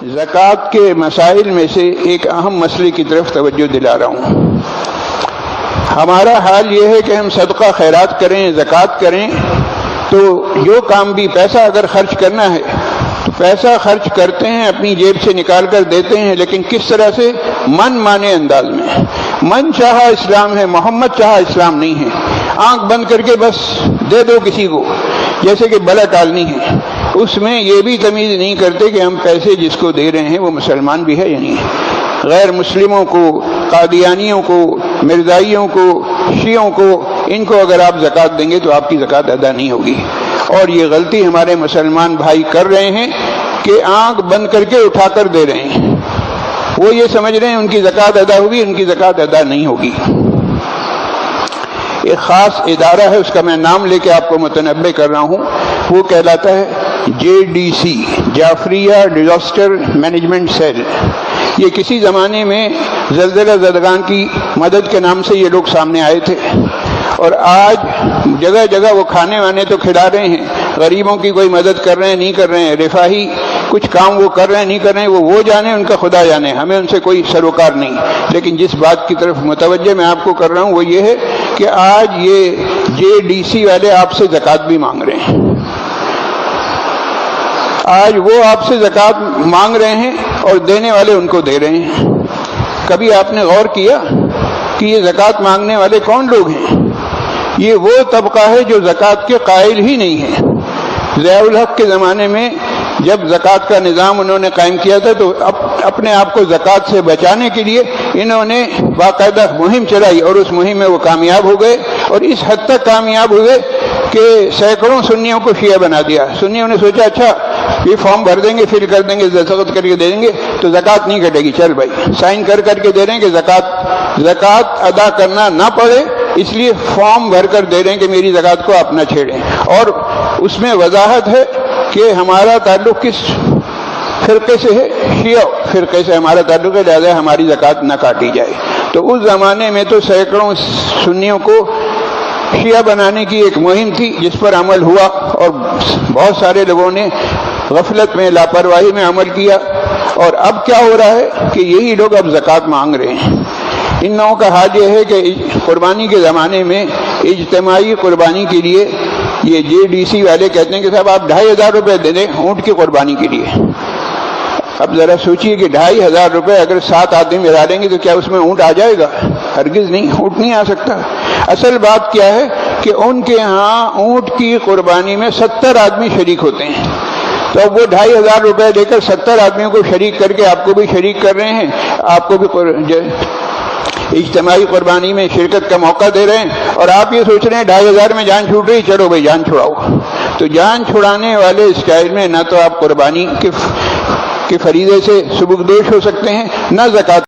زکوٰۃ کے مسائل میں سے ایک اہم مسئلے کی طرف توجہ دلا رہا ہوں۔ ہمارا حال یہ ہے کہ ہم صدقہ خیرات کریں، زکوٰۃ کریں، تو جو کام بھی پیسہ اگر خرچ کرنا ہے تو پیسہ خرچ کرتے ہیں، اپنی جیب سے نکال کر دیتے ہیں، لیکن کس طرح سے؟ من مانے انداز میں۔ من چاہا اسلام ہے، محمد چاہا اسلام نہیں ہے۔ آنکھ بند کر کے بس دے دو کسی کو، جیسے کہ بلا ٹالنی ہے۔ اس میں یہ بھی تمیز نہیں کرتے کہ ہم پیسے جس کو دے رہے ہیں وہ مسلمان بھی ہے یا نہیں ہے۔ غیر مسلموں کو، قادیانیوں کو، مرزائیوں کو، شیعوں کو، ان کو اگر آپ زکوٰۃ دیں گے تو آپ کی زکوٰۃ ادا نہیں ہوگی۔ اور یہ غلطی ہمارے مسلمان بھائی کر رہے ہیں کہ آنکھ بند کر کے اٹھا کر دے رہے ہیں۔ وہ یہ سمجھ رہے ہیں ان کی زکوٰۃ ادا ہوگی، ان کی زکوٰۃ ادا نہیں ہوگی۔ ایک خاص ادارہ ہے، اس کا میں نام لے کے آپ کو متنبہ کر رہا ہوں، وہ کہلاتا ہے JDC، Jafaria disaster management cell. یہ کسی زمانے میں زلزلہ زدگان کی مدد کے نام سے یہ لوگ سامنے آئے تھے، اور آج جگہ جگہ وہ کھانے وانے تو کھلا رہے ہیں، غریبوں کی کوئی مدد کر رہے ہیں نہیں کر رہے ہیں، رفاہی کچھ کام وہ کر رہے ہیں نہیں کر رہے ہیں، وہ جانے، ان کا خدا جانے، ہمیں ان سے کوئی سروکار نہیں۔ لیکن جس بات کی طرف متوجہ میں آپ کو کر رہا ہوں وہ یہ ہے کہ آج یہ JDC والے آپ سے زکوٰۃ بھی مانگ رہے ہیں۔ آج وہ آپ سے زکوٰۃ مانگ رہے ہیں اور دینے والے ان کو دے رہے ہیں۔ کبھی آپ نے غور کیا کہ یہ زکوٰۃ مانگنے والے کون لوگ ہیں؟ یہ وہ طبقہ ہے جو زکوٰۃ کے قائل ہی نہیں ہے۔ ضیاء الحق کے زمانے میں جب زکوٰۃ کا نظام انہوں نے قائم کیا تھا تو اپنے آپ کو زکوٰۃ سے بچانے کے لیے انہوں نے باقاعدہ مہم چلائی، اور اس مہم میں وہ کامیاب ہو گئے، اور اس حد تک کامیاب ہوئے کہ سینکڑوں سنیوں کو شیعہ بنا دیا۔ سنیوں نے سوچا اچھا یہ فارم بھر دیں گے، فل کر دیں گے، دستخط کر کے دے دیں گے تو زکوٰۃ نہیں کٹے گی، چل بھائی سائن کر کے دے رہے ہیں کہ زکوٰۃ ادا کرنا نہ پڑے، اس لیے فارم بھر کر دے رہے ہیں کہ میری زکوٰۃ کو آپ نہ چھیڑیں۔ اور اس میں وضاحت ہے کہ ہمارا تعلق کس فرقے سے ہے؟ شیعہ فرقے سے ہمارا تعلق ہے، لہذا ہماری زکوٰۃ نہ کاٹی جائے۔ تو اس زمانے میں تو سینکڑوں سنیوں کو شیعہ بنانے کی ایک مہم تھی جس پر عمل ہوا، اور بہت سارے لوگوں نے غفلت میں، لاپرواہی میں عمل کیا، اور اب کیا ہو رہا ہے کہ یہی لوگ اب زکوٰۃ مانگ رہے ہیں۔ ان لوگوں کا حال یہ ہے کہ قربانی کے زمانے میں اجتماعی قربانی کے لیے یہ JDC والے کہتے ہیں کہ صاحب آپ 2500 روپے دے دیں اونٹ کی قربانی کے لیے۔ اب ذرا سوچئے کہ 2500 روپے اگر 7 آدمی ملا لیں گے تو کیا اس میں اونٹ آ جائے گا؟ ہرگز نہیں، اونٹ نہیں آ سکتا۔ اصل بات کیا ہے کہ ان کے ہاں اونٹ کی قربانی میں 70 آدمی شریک ہوتے ہیں، تو اب وہ 2500 روپے لے کر 70 آدمیوں کو شریک کر کے آپ کو بھی شریک کر رہے ہیں، آپ کو بھی اجتماعی قربانی میں شرکت کا موقع دے رہے ہیں، اور آپ یہ سوچ رہے ہیں 2500 میں جان چھوٹ رہی، چلو بھائی جان چھڑاؤ۔ تو جان چھڑانے والے اسٹائل میں نہ تو آپ قربانی کے فریضے سے سبکدوش ہو سکتے ہیں، نہ زکوٰۃ